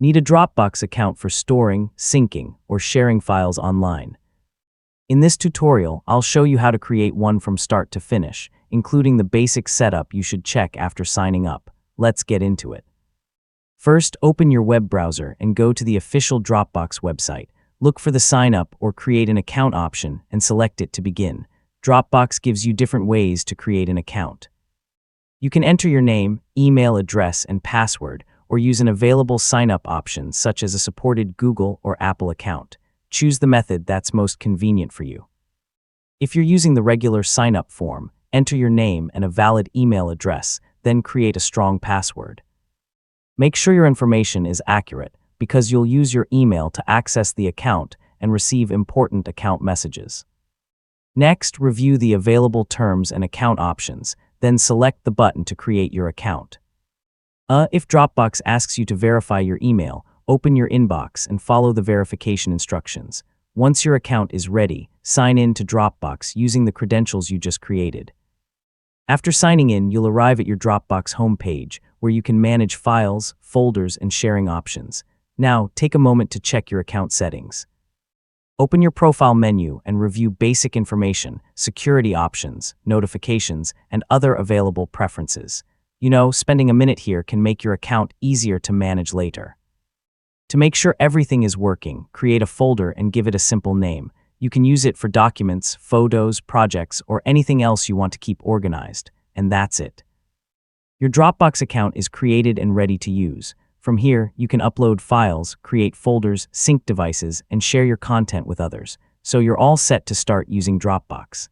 Need a Dropbox account for storing, syncing, or sharing files online. In this tutorial, I'll show you how to create one from start to finish, including the basic setup you should check after signing up. Let's get into it. First, open your web browser and go to the official Dropbox website. Look for the Sign Up or Create an Account option and select it to begin. Dropbox gives you different ways to create an account. You can enter your name, email address, and password, or use an available sign-up option such as a supported Google or Apple account. Choose the method that's most convenient for you. If you're using the regular sign-up form, enter your name and a valid email address, then create a strong password. Make sure your information is accurate, because you'll use your email to access the account and receive important account messages. Next, review the available terms and account options, then select the button to create your account. If Dropbox asks you to verify your email, open your inbox and follow the verification instructions. Once your account is ready, sign in to Dropbox using the credentials you just created. After signing in, you'll arrive at your Dropbox homepage, where you can manage files, folders, and sharing options. Now, take a moment to check your account settings. Open your profile menu and review basic information, security options, notifications, and other available preferences. Spending a minute here can make your account easier to manage later. To make sure everything is working, create a folder and give it a simple name. You can use it for documents, photos, projects, or anything else you want to keep organized. And that's it. Your Dropbox account is created and ready to use. From here, you can upload files, create folders, sync devices, and share your content with others. So you're all set to start using Dropbox.